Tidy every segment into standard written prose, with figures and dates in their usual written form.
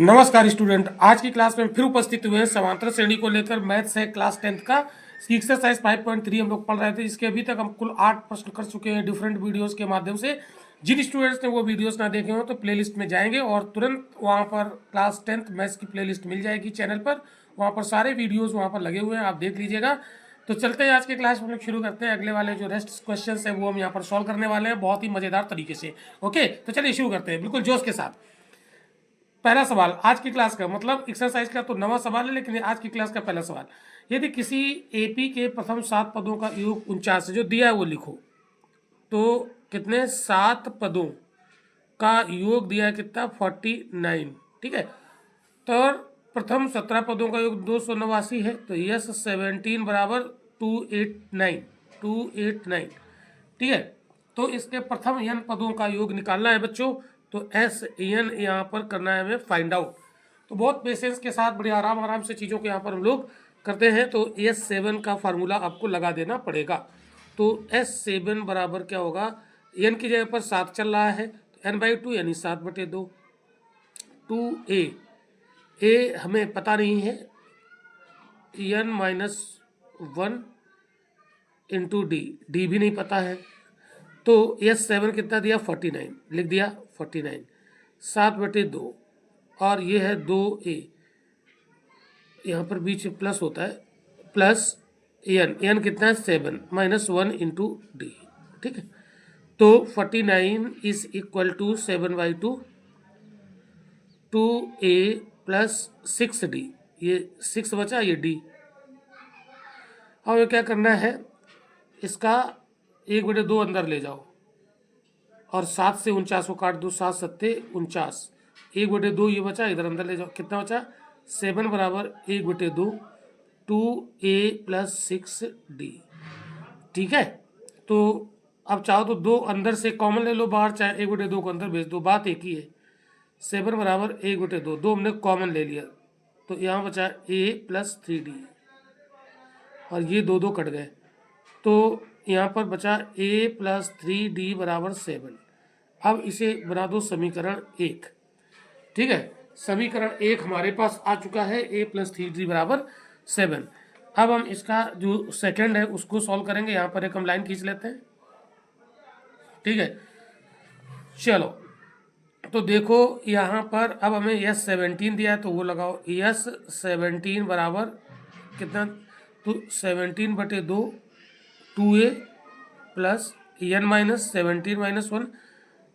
नमस्कार स्टूडेंट, आज की क्लास में फिर उपस्थित हुए हैं समांतर श्रेणी को लेकर। मैथ्स है क्लास 10th का एक्सरसाइज 5.3 हम लोग पढ़ रहे थे, जिसके अभी तक हम कुल 8 प्रश्न कर चुके हैं डिफरेंट वीडियोस के माध्यम से। जिन स्टूडेंट्स ने वो वीडियोस ना देखे हो तो प्लेलिस्ट में जाएंगे और तुरंत वहाँ पर क्लास 10th मैथ्स की प्लेलिस्ट मिल जाएगी चैनल पर। वहाँ पर सारे वीडियोज़ वहाँ पर लगे हुए हैं, आप देख लीजिएगा। तो चलते हैं आज के क्लास में, हम लोग शुरू करते हैं। अगले वाले जो रेस्ट क्वेश्चन है वो हम यहाँ पर सॉल्व करने वाले हैं बहुत ही मज़ेदार तरीके से। ओके, तो चलिए शुरू करते हैं बिल्कुल जोश के साथ। पहला सवाल आज की क्लास का, मतलब एक्सरसाइज का तो नवा सवाल है, लेकिन आज की क्लास का पहला सवाल, यदि किसी एपी के प्रथम 7 पदों का योग 49 है, जो दिया है वो लिखो। तो कितने 7 पदों का योग दिया है, कितना 49। ठीक है, तो प्रथम 17 पदों का योग 289 है, तो यस 17 बराबर 289। ठीक है, तो इसके प्रथम n पदों का योग निकालना है बच्चों। तो एस एन यहाँ पर करना है हमें फाइंड आउट। तो बहुत पेशेंस के साथ बड़े आराम आराम से चीज़ों को यहाँ पर हम लोग करते हैं। तो S7 का फार्मूला आपको लगा देना पड़ेगा। तो S7 बराबर क्या होगा, n की जगह पर 7 चल रहा है, तो n/2 यानी 7/2। 2a हमें पता नहीं है, n-1 इंटू डी भी नहीं पता है। तो S7 कितना दिया 49, लिख दिया 49 7/2, और ये है 2a, यहाँ पर बीच में प्लस होता है, प्लस n कितना है 7 -1 इंटू डी। ठीक है, तो 49 is equal to 7/2 2a plus 6d, ये 6 बचा, ये d। अब ये क्या करना है, इसका 1/2 अंदर ले जाओ और 7 से 49 को काट दो, 7 सत्ते 49, 1/2 ये बचा, इधर अंदर ले जाओ, कितना बचा 7 बराबर 1/2 2a प्लस 6d। ठीक है, तो अब चाहो तो 2 अंदर से कॉमन ले लो बाहर, चाहे 1/2 को अंदर भेज दो, बात एक ही है। 7 बराबर 1/2, 2 हमने कॉमन ले लिया, तो यहाँ बचा a प्लस 3d, और ये 2 कट गए, तो यहाँ पर बचा a प्लस 3d बराबर 7। अब इसे बना दो समीकरण 1। ठीक है, समीकरण 1 हमारे पास आ चुका है, a प्लस 3d बराबर 7। अब हम इसका जो सेकंड है उसको सॉल्व करेंगे। यहाँ पर एक हम लाइन खींच लेते हैं। ठीक है, चलो, तो देखो यहाँ पर अब हमें S17 दिया है, तो वो लगाओ S17 बराबर कितना, तो 17/2 2a plus n-17 - 1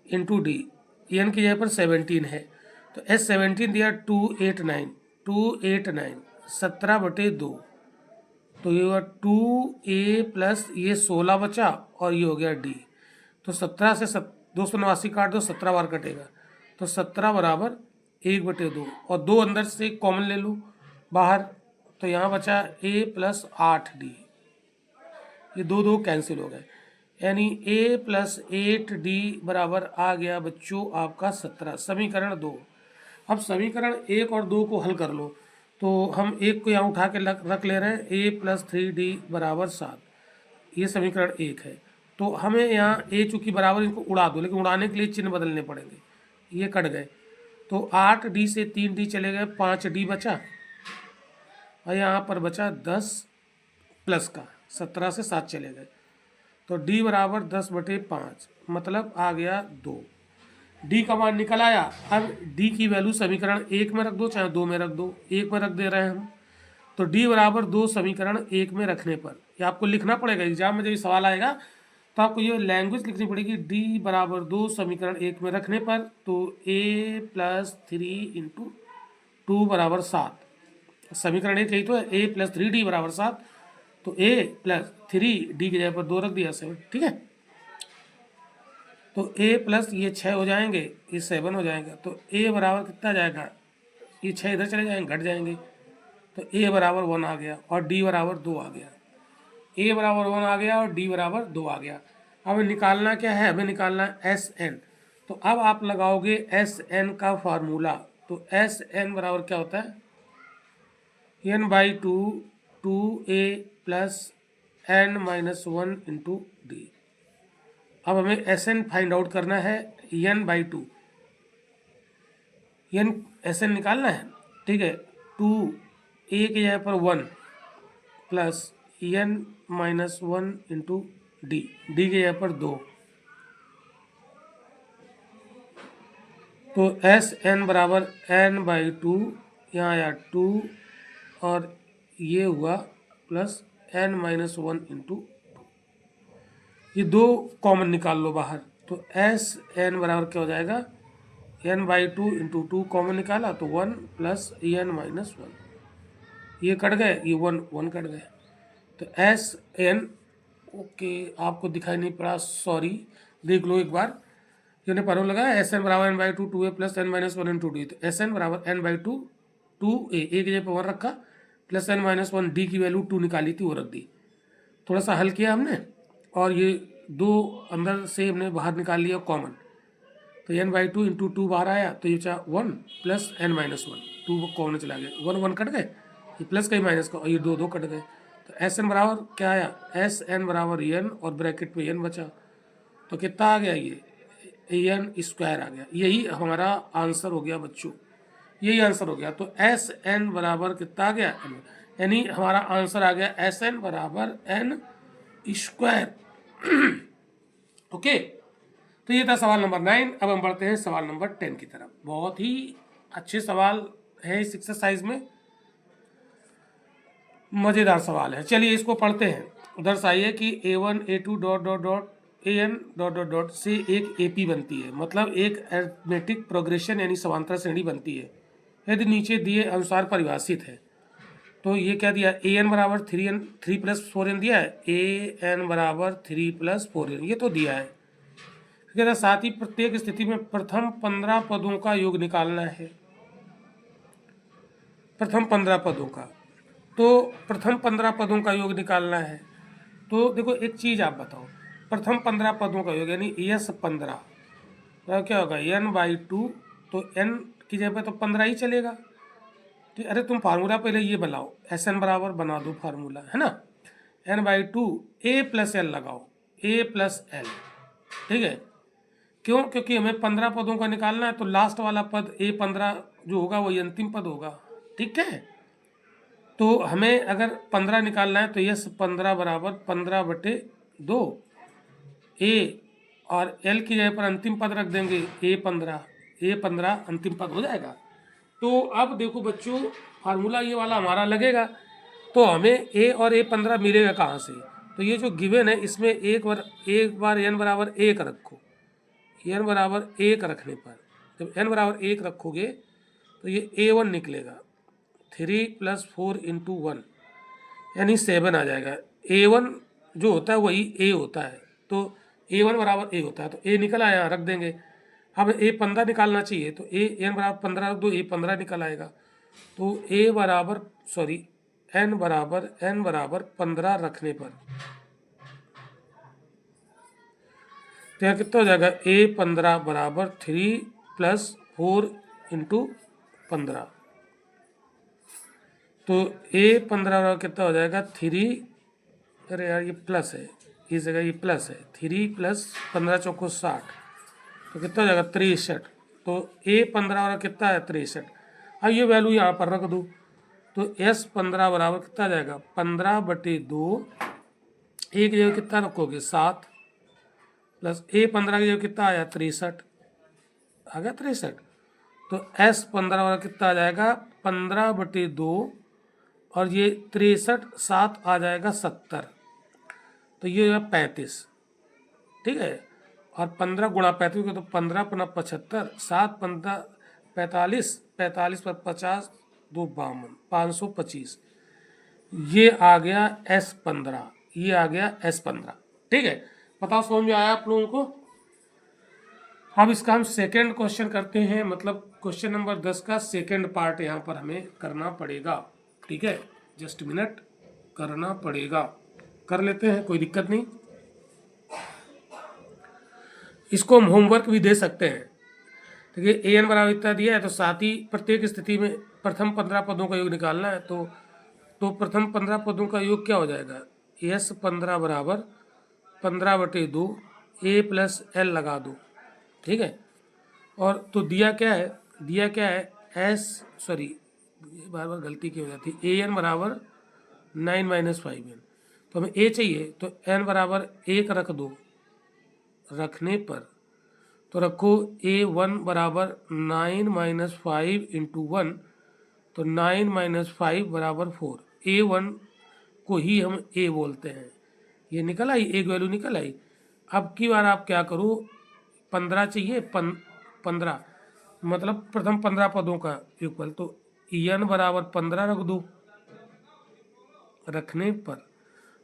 into D, n की जगह पर 17 है, तो S17 दिया 289 17/2, तो ये हुआ 2a प्लस ये 16 बचा, और ये हो गया d। तो 17 से 289 काट दो, 17 बार कटेगा, तो 17 बराबर 1/2, और 2 अंदर से कॉमन ले लो बाहर, तो यहाँ बचा a प्लस 8d, ये 2 कैंसिल हो गए, यानी a प्लस 8d बराबर आ गया बच्चों आपका 17, समीकरण 2। अब समीकरण 1 और 2 को हल कर लो, तो हम 1 को यहाँ उठा के रख ले रहे हैं, a प्लस 3d बराबर 7, ये समीकरण 1 है। तो हमें यहाँ a चूँकि बराबर, इनको उड़ा दो, लेकिन उड़ाने के लिए चिन्ह बदलने पड़ेंगे, ये कट गए, तो 8d से 3d चले गए, 5d बचा, और यहाँ पर बचा 10 प्लस का 17 से 7 चले गए, तो d बराबर 10/5, मतलब आ गया 2। d का मान निकल आया। अब d की वैल्यू समीकरण 1 में रख दो, चाहे 2 में रख दो, 1 में रख दे रहे हैं हम, तो d बराबर 2 समीकरण 1 में रखने पर, ये आपको लिखना पड़ेगा एग्जाम में जब सवाल आएगा, तो आपको ये लैंग्वेज लिखनी पड़ेगी। d बराबर 2 समीकरण 1 में रखने पर, तो a प्लस 3 इंटू 2 बराबर 7, समीकरण 1 यही तो है, a प्लस 3d बराबर 7, तो a प्लस 3d की जगह पर 2 रख दिया 7। ठीक है, तो a प्लस ये 6 हो जाएंगे, ये 7 हो जाएगा, तो a बराबर कितना जाएगा, ये 6 इधर चले जाएंगे, घट जाएंगे, तो a बराबर 1 आ गया, और d बराबर 2 आ गया। a बराबर 1 आ गया और d बराबर 2 आ गया। अब निकालना क्या है, हमें निकालना है Sn। तो अब आप लगाओगे Sn का फार्मूला, तो Sn बराबर क्या होता है, n/2 2a plus n-1 into D. अब हमें Sn फाइंड आउट करना है n/2, एन एस एन निकालना है, ठीक है। 2a की जगह पर 1 plus n-1 into D, D की जगह पर 2, तो एस एन बराबर n/2, यहाँ आया 2 और ये हुआ प्लस n-1 इंटू, ये 2 कॉमन निकाल लो बाहर, तो एस एन बराबर क्या हो जाएगा, n/2 इंटू 2 कॉमन निकाला तो 1 प्लस n-1, ये कट गए, ये 1 कट गए, तो एस एन, ओके आपको दिखाई नहीं पड़ा, सॉरी, देख लो एक बार, मैंने पर लगाया एस एन बराबर n/2 2a plus n-1 into D, तो एस एन बराबर n/2 2a, एक जगह पर 1 रखा, प्लस n-1, डी की वैल्यू 2 निकाली थी वो रख दी, थोड़ा सा हल किया हमने, और ये 2 अंदर से हमने बाहर निकाल लिया कॉमन, तो n/2 इंटू 2 बाहर आया, तो ये बचा 1 प्लस n-1, 2 कॉमन चला गया, 1 कट गए, ये प्लस का ही माइनस का, और ये 2 कट गए, तो एस एन बराबर क्या आया, एस एन बराबर n और ब्रैकेट पे n बचा, तो कितना आ गया, ये n स्क्वायर आ गया, यही हमारा आंसर हो गया बच्चों, यही आंसर हो गया, तो एस एन बराबर कितना आ गया, यानी हमारा आंसर आ गया एस एन बराबर n स्क्वायर। ओके, तो ये था सवाल नंबर 9। अब हम बढ़ते हैं सवाल नंबर 10 की तरफ। बहुत ही अच्छे सवाल है इस एक्सरसाइज में, मज़ेदार सवाल है। चलिए इसको पढ़ते हैं। दर्शाइए कि a1 a2 dot dot dot an dot dot dot से एक AP बनती है, मतलब एक अरिथमेटिक प्रोग्रेशन यानी समांतर श्रेणी बनती है यदि नीचे दिए अनुसार परिभाषित है। तो ये क्या दिया, an बराबर 3 प्लस 4n दिया है, an बराबर 3 प्लस 4n ये तो दिया है। कहता साथ ही प्रत्येक स्थिति में प्रथम 15 पदों का योग निकालना है, प्रथम 15 पदों का, तो प्रथम 15 पदों का योग निकालना है। तो देखो एक चीज़ आप बताओ, प्रथम 15 पदों का योग यानी यस 15, तो क्या होगा n/2, तो n की जगह पे तो 15 ही चलेगा, ठीक। अरे तुम फार्मूला पहले ये बनाओ, एस एन बराबर बना दो फार्मूला, है ना, n/2 a प्लस एल लगाओ, a प्लस एल, ठीक है। क्यों, क्योंकि हमें 15 पदों का निकालना है, तो लास्ट वाला पद a15 जो होगा वही अंतिम पद होगा, ठीक है। तो हमें अगर 15 निकालना है तो यस 15 बराबर 15/2 a, और l की जगह पर अंतिम पद रख देंगे a15 अंतिम पद हो जाएगा। तो अब देखो बच्चों, फार्मूला ये वाला हमारा लगेगा, तो हमें a और a15 मिलेगा कहाँ से, तो ये जो गिवन है इसमें एक बार n बराबर 1 रखो, n बराबर 1 रखने पर, जब n बराबर 1 रखोगे तो ये a1 निकलेगा, 3 प्लस 4 इंटू 1 यानी 7 आ जाएगा। a1 जो होता है वही a होता है, तो a1 बराबर a होता है, तो a निकल आया, रख देंगे। अब a15 निकालना चाहिए, तो n बराबर 15 रख दो, a15 निकल आएगा, तो n बराबर 15 रखने पर तो यहाँ कितना हो जाएगा, a15 बराबर 3 प्लस 4 इंटू 15, तो a15 बराबर कितना हो जाएगा 3, अरे यार ये प्लस है, इस जगह ये प्लस है, 3 प्लस 15 चौको 60, तो कितना हो जाएगा 63, तो a15 बराबर कितना है 63। अब ये वैल्यू यहाँ पर रख दो, तो s15 बराबर कितना आ जाएगा 15/2, एक जगह कितना रखोगे 7, प्लस a15 की जगह कितना आया 63, आ गया 63, तो s15 बराबर कितना आ जाएगा 15/2, और ये 63 7 आ जाएगा 70, तो ये है 35, ठीक है। और 15 गुणा 35 को, तो 15 × 75, 7 15 45, 45 पर 50 2 52, 525, ये आ गया S15, ये आ गया S15, ठीक है। बताओ समझ में आया आप लोगों को। अब इसका हम सेकंड क्वेश्चन करते हैं, मतलब क्वेश्चन नंबर 10 का सेकंड पार्ट यहाँ पर हमें करना पड़ेगा, ठीक है। जस्ट मिनट, करना पड़ेगा, कर लेते हैं, कोई दिक्कत नहीं। इसको हम होमवर्क भी दे सकते हैं। देखिए an बराबर इतना दिया है, तो साथ ही प्रत्येक स्थिति में प्रथम 15 पदों का योग निकालना है, तो प्रथम 15 पदों का योग क्या हो जाएगा, s15 बराबर 15/2 a प्लस एल लगा दो, ठीक है। और तो दिया क्या है दिया क्या है एस, सॉरी बार बार गलती की हो जाती है, ए एन बराबर 9 - 5n। तो हमें ए चाहिए तो एन बराबर 1 रख दो, रखने पर तो रखो A1 बराबर 9 - 5 × 1, तो 9 - 5 = 4। A1 को ही हम A बोलते हैं। ये निकल आई, एक वैल्यू निकल आई। अब की बार आप क्या करो, 15 चाहिए, 15 मतलब प्रथम 15 पदों का युगफल, तो n बराबर 15 रख दो, रखने पर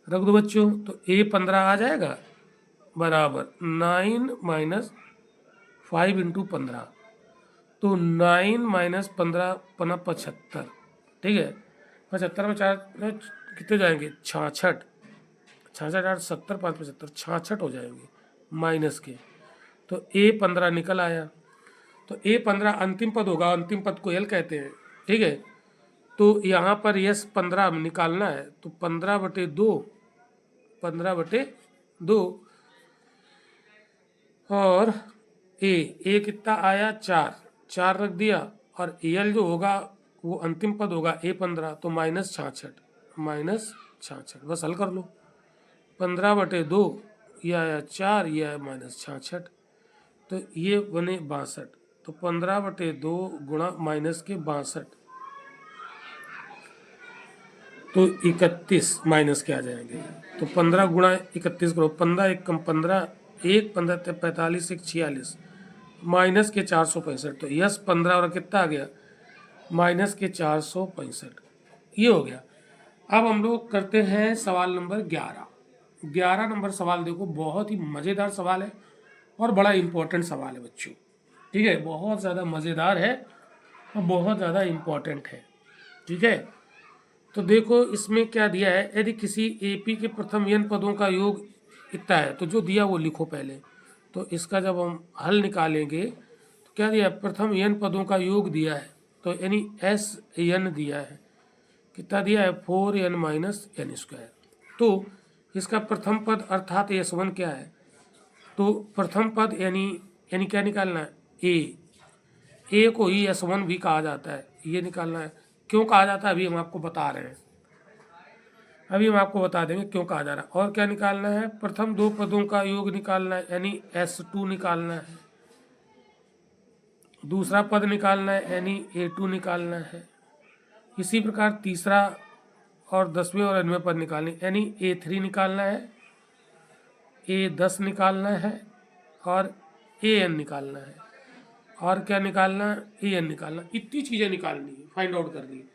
रख दो बच्चों, तो A15 आ जाएगा बराबर 9 - 5 × 15, तो 9 - 15 = 75। ठीक है, 75 में 4 कितने जाएंगे, 66, 66 8 70 5 75, 66 हो जाएंगे माइनस के, तो A15 निकल आया। तो A15 अंतिम पद होगा, अंतिम पद को एल कहते हैं। ठीक है, तो यहाँ पर यस 15 निकालना है, तो 15/2, 15/2 और ए कितना आया, 4 रख दिया, और एल जो होगा वो अंतिम पद होगा A15, तो -66, बस हल कर लो। 15/2 ये आया 4, ये आया -66, तो ये बने 62। तो 15/2 गुणा माइनस के 62, तो 31 माइनस के आ जाएंगे। तो 15 गुणा 31 करो, 15 × 1 = 15, 1 15 × 45, 1 46, माइनस के 465। तो यस 15 और कितना आ गया, माइनस के 465। ये हो गया। अब हम लोग करते हैं सवाल नंबर 11। 11 नंबर सवाल देखो, बहुत ही मज़ेदार सवाल है और बड़ा इम्पोर्टेंट सवाल है बच्चों। ठीक है, बहुत ज़्यादा मज़ेदार है और बहुत ज़्यादा इम्पोर्टेंट है। ठीक है, तो देखो इसमें क्या दिया है, यदि किसी एपी के प्रथम n पदों का योग इतना है, तो जो दिया वो लिखो पहले। तो इसका जब हम हल निकालेंगे तो क्या दिया, प्रथम n पदों का योग दिया है, तो यानी SN दिया है, कितना दिया है, 4n - n²। तो इसका प्रथम पद अर्थात S1 क्या है, तो प्रथम पद यानी क्या निकालना है, ए को ही S1 भी कहा जाता है, ये निकालना है। क्यों कहा जाता है अभी हम आपको बता रहे हैं, अभी हम आपको बता देंगे क्यों कहा जा रहा है। और क्या निकालना है, प्रथम 2 पदों का योग निकालना है, यानी S2 निकालना है। दूसरा पद निकालना है, यानी A2 निकालना है। इसी प्रकार तीसरा और 10वें और 11वें पद निकालने, यानी A3 निकालना है, A10 निकालना है और AN निकालना है। और क्या निकालना, AN निकालना। इतनी चीज़ें निकालनी है, फाइंड आउट करनी है।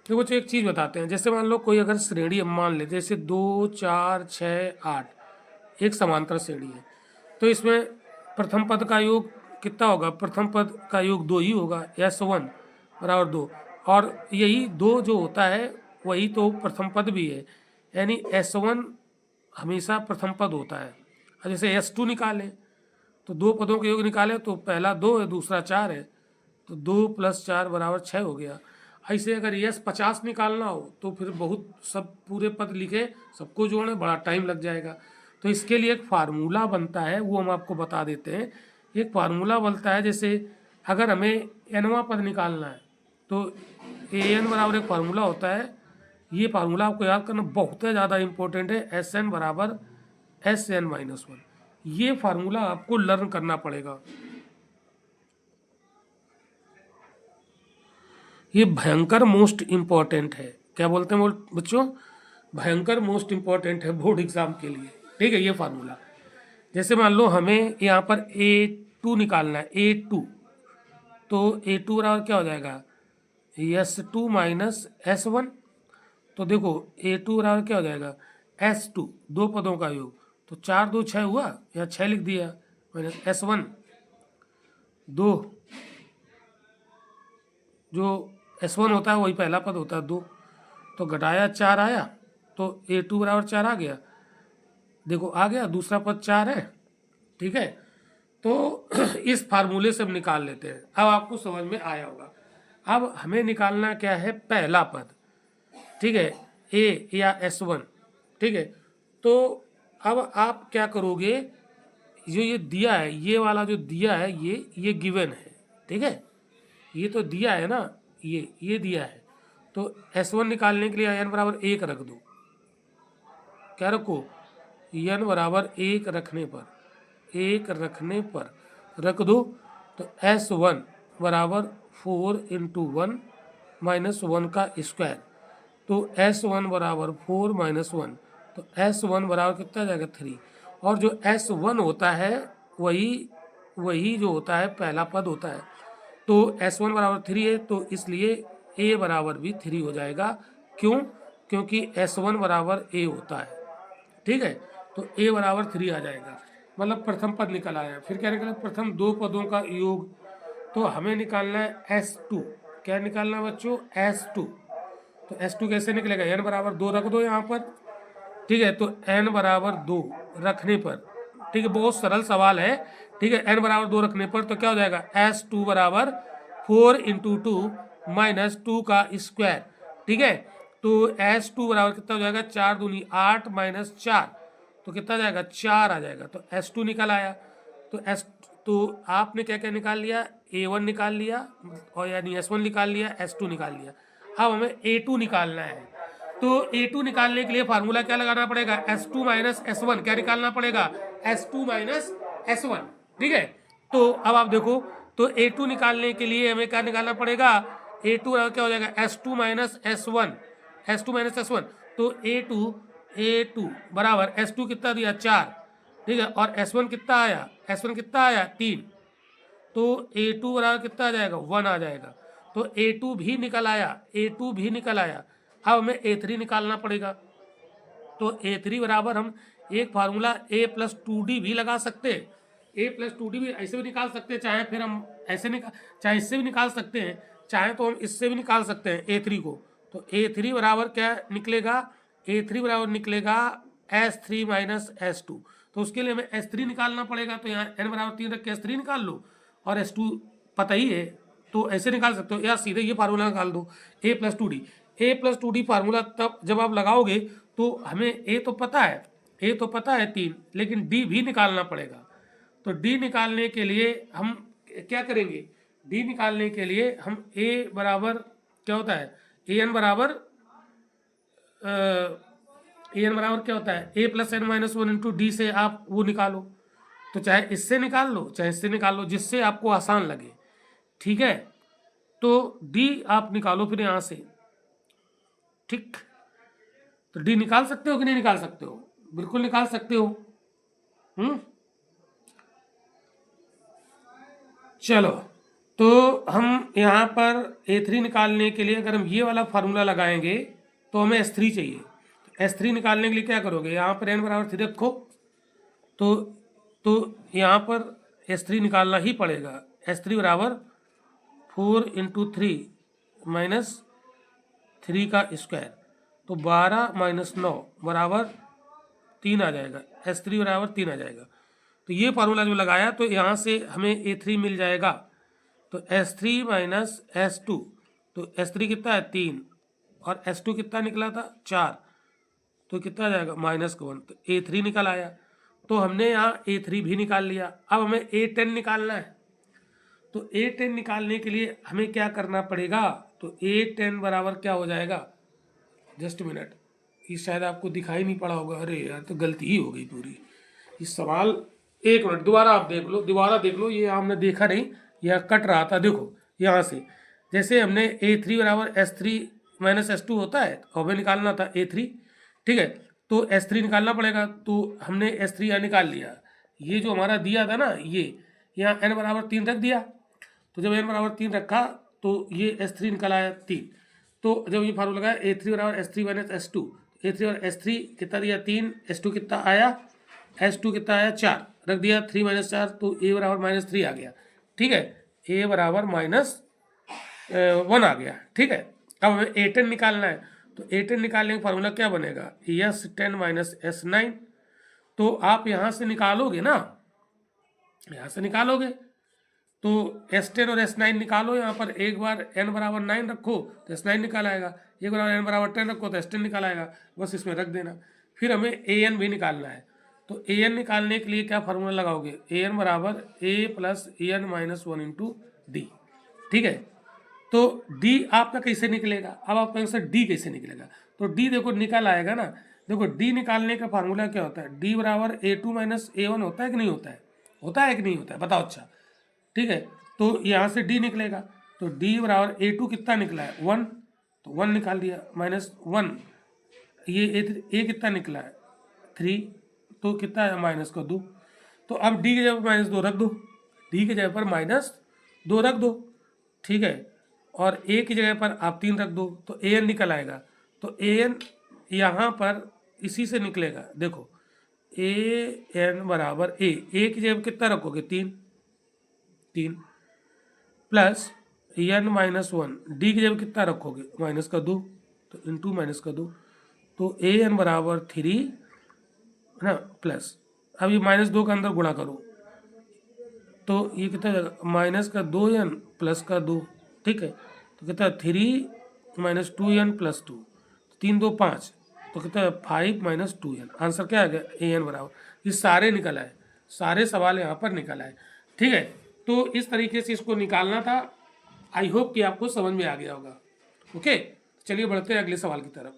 देखो कुछ एक चीज़ बताते हैं, जैसे मान लो कोई अगर श्रेणी हम मान लेते, जैसे 2 4 6 8 एक समांतर श्रेणी है, तो इसमें प्रथम पद का योग कितना होगा, प्रथम पद का योग 2 ही होगा, S1 बराबर 2, और यही 2 जो होता है वही तो प्रथम पद भी है, यानी S1 हमेशा प्रथम पद होता है। और जैसे S2 निकालें तो 2 पदों के योग निकालें, तो पहला 2 है, दूसरा 4 है, तो 2 + 4 = 6 हो गया। ऐसे अगर यस 50 निकालना हो तो फिर बहुत सब पूरे पद लिखे, सबको जोड़े, बड़ा टाइम लग जाएगा। तो इसके लिए एक फार्मूला बनता है, वो हम आपको बता देते हैं। एक फार्मूला बनता है, जैसे अगर हमें nवां पद निकालना है तो an बराबर एक फार्मूला होता है। ये फार्मूला आपको याद करना बहुत ज़्यादा इंपॉर्टेंट है, SN बराबर SN - 1। ये फार्मूला आपको लर्न करना पड़ेगा। ये भयंकर मोस्ट इम्पॉर्टेंट है। क्या बोलते हैं बच्चों, भयंकर मोस्ट इम्पॉर्टेंट है बोर्ड एग्जाम के लिए। ठीक है, ये फार्मूला जैसे मान लो हमें यहाँ पर A2 निकालना है, A2, तो A2 बराबर क्या हो जाएगा, S2 - S1। तो देखो A2 बराबर क्या हो जाएगा, S2 2 पदों का योग, तो 4 2 6 हुआ, यहाँ 6 लिख दिया, माइनस S1 2, जो S1 होता है वही पहला पद होता है 2, तो घटाया 4 आया, तो A2 बराबर 4 आ गया। देखो आ गया, दूसरा पद 4 है। ठीक है, तो इस फार्मूले से हम निकाल लेते हैं। अब आपको समझ में आया होगा। अब हमें निकालना क्या है, पहला पद। ठीक है, ए या S1। ठीक है, तो अब आप क्या करोगे, जो ये दिया है, ये वाला जो दिया है, ये गिवन है। ठीक है, ये तो दिया है ना, ये दिया है, तो S1 निकालने के लिए n बराबर 1 रख दो। क्या रखो? n बराबर 1 रखने पर रख दो, तो S1 बराबर 4 इंटू 1 माइनस 1 का स्क्वायर, तो S1 बराबर 4 माइनस 1, तो S1 बराबर कितना जाएगा 3। और जो S1 होता है वही जो होता है पहला पद होता है, तो S1 बराबर 3 है, तो इसलिए A बराबर भी 3 हो जाएगा। क्यों? क्योंकि S1 बराबर A होता है। ठीक है, तो A बराबर 3 आ जाएगा, मतलब प्रथम पद निकल आया। फिर क्या निकला? प्रथम दो पदों का योग, तो हमें निकालना है S2। क्या निकालना है बच्चों? S2। तो S2 कैसे निकलेगा? n बराबर 2 रख दो यहाँ पर। ठीक है, तो n बराबर 2 रखने पर, ठीक है, बहुत सरल सवाल है। ठीक है, n बराबर 2 रखने पर तो क्या हो जाएगा? S2 बराबर 4 इंटू 2 माइनस 2 का स्क्वायर। ठीक है, तो S2 बराबर कितना हो जाएगा? 4 दूनी 8 माइनस 4, तो कितना जाएगा? 4 आ जाएगा, तो S2 निकल आया। तो आपने क्या क्या निकाल लिया? A1 निकाल लिया, और यानी S1 निकाल लिया, S2 निकाल लिया। अब हमें A2 निकालना है, तो A2 निकालने के लिए फार्मूला क्या लगाना पड़ेगा? S2 minus S1। क्या निकालना पड़ेगा? S2 minus S1। ठीक है, तो अब आप देखो, तो A2 निकालने के लिए हमें क्या निकालना पड़ेगा? A2 क्या हो जाएगा? S2 minus S1, S2 minus S1, तो A2 बराबर S2 कितना दिया? 4। ठीक है, और S1 कितना आया? S1 कितना आया? 3, तो A2 बराबर कितना आ जाएगा? 1 आ जाएगा, तो A2 भी निकल आया। अब हमें A3 निकालना पड़ेगा, तो A3 बराबर हम एक फार्मूला A प्लस 2D भी लगा सकते हैं। A प्लस 2D भी ऐसे भी निकाल सकते हैं, चाहे फिर हम चाहे इससे भी निकाल सकते हैं, चाहे तो हम इससे भी निकाल सकते हैं A3 को। तो A3 बराबर क्या निकलेगा? A3 बराबर निकलेगा S3 माइनस S2। तो उसके लिए हमें S3 निकालना पड़ेगा, तो यहाँ n बराबर 3 रख के S3 निकाल लो, और S2 पता ही है, तो ऐसे निकाल सकते हो, या सीधे ये फार्मूला निकाल दो A plus 2D। A plus 2D formula तब जब आप लगाओगे तो हमें A तो पता है 3, लेकिन D भी निकालना पड़ेगा। तो D निकालने के लिए हम क्या करेंगे? D निकालने के लिए हम A बराबर क्या होता है? AN बराबर क्या होता है? A plus n minus 1 into D से आप वो निकालो, तो चाहे इससे निकाल लो चाहे इससे निकाल लो, जिससे आपको आसान लगे। ठीक है, तो D आप निकालो फिर यहाँ से। ठीक, तो D निकाल सकते हो कि नहीं निकाल सकते हो? बिल्कुल निकाल सकते हो। चलो, तो हम यहाँ पर A3 निकालने के लिए अगर हम ये वाला फार्मूला लगाएंगे तो हमें S3 चाहिए। तो S3 निकालने के लिए क्या करोगे? यहाँ पर n बराबर 3 रखो, तो यहाँ पर S3 निकालना ही पड़ेगा। S3 बराबर 4 इंटू 3 माइनस 3 का स्क्वायर, तो 12 माइनस 9 बराबर 3 आ जाएगा। S3 बराबर 3 आ जाएगा। तो ये फार्मूला जो लगाया, तो यहाँ से हमें A3 मिल जाएगा, तो S3 माइनस S2, तो S3 कितना है? 3, और S2 कितना निकला था? 4, तो कितना आ जाएगा? -1, तो A3 निकल आया। तो हमने यहाँ A3 भी निकाल लिया। अब हमें A10 निकालना है, तो A10 निकालने के लिए हमें क्या करना पड़ेगा? तो A10 बराबर क्या हो जाएगा? जस्ट मिनट, ये शायद आपको दिखाई नहीं पड़ा होगा। अरे यार, तो गलती ही हो गई पूरी। इस सवाल, एक मिनट, दोबारा आप देख लो, ये हमने देखा नहीं, यह कट रहा था। देखो यहाँ से, जैसे हमने A3 बराबर S3 माइनस S2 होता है, तो हमें निकालना था A3। ठीक है, तो S3 निकालना पड़ेगा, तो हमने S3 यहाँ निकाल लिया। ये जो हमारा दिया था ना, ये यहाँ n बराबर 3 रख दिया, तो जब n बराबर 3 रखा तो ये S3 निकल आया 3। तो जब ये फार्मूला लगाया A3 बराबर S3 माइनस S2, A3 और S3 कितना दिया? 3, S2 कितना आया? S2 कितना आया? 4 रख दिया, 3 माइनस 4, तो A बराबर -3 आ गया। ठीक है, A बराबर -1 आ गया। ठीक है, अब हमें A10 निकालना है, तो A10 निकालने का फार्मूला क्या बनेगा? S10 minus S9। तो आप यहाँ से निकालोगे ना, यहाँ से निकालोगे, तो S10 और S9 निकालो। यहाँ पर एक बार n बराबर 9 रखो तो S9 निकाल आएगा, एक बार n बराबर 10 रखो तो S10 निकाल आएगा, बस इसमें रख देना। फिर हमें AN भी निकालना है, तो AN निकालने के लिए क्या फार्मूला लगाओगे? AN बराबर A plus AN minus 1 into D. ठीक है, तो डी आपका कैसे निकलेगा, अब आपका आंसर डी कैसे निकलेगा, तो डी देखो निकल आएगा ना। देखो डी निकालने का फार्मूला क्या होता है, डी बराबर A2 माइनस A1 होता है कि नहीं होता है, होता है कि नहीं होता है, बताओ। अच्छा ठीक है, तो यहाँ से डी निकलेगा, तो डी बराबर A2 कितना निकला है 1, तो 1 निकाल दिया माइनस 1, ये ए कितना निकला है 3, तो कितना है माइनस का 2, तो अब डी की जगह पर -2 रख दो, डी की जगह पर -2 रख दो, ठीक है, और ए की जगह पर आप 3 रख दो, तो ए एन निकल आएगा। तो ए एन यहाँ पर इसी से निकलेगा, देखो ए एन बराबर ए की जगह पर कितना रखोगे 3 प्लस एन -1, डी की जगह कितना रखोगे -2, तो इंटू -2, तो ए एन बराबर 3 है ना प्लस, अब ये -2 का अंदर गुणा करो, तो ये कितना जाएगा -2n प्लस का 2, ठीक है, तो कितना 3 - 2n + 2, 3 2 5, तो कितना 5 - 2n, आंसर क्या आ गया ए एन बराबर, ये सारे निकल आए, सारे सवाल यहाँ पर निकल आए, ठीक है। तो इस तरीके से इसको निकालना था। आई होप कि आपको समझ में आ गया होगा। ओके, चलिए बढ़ते हैं अगले सवाल की तरफ।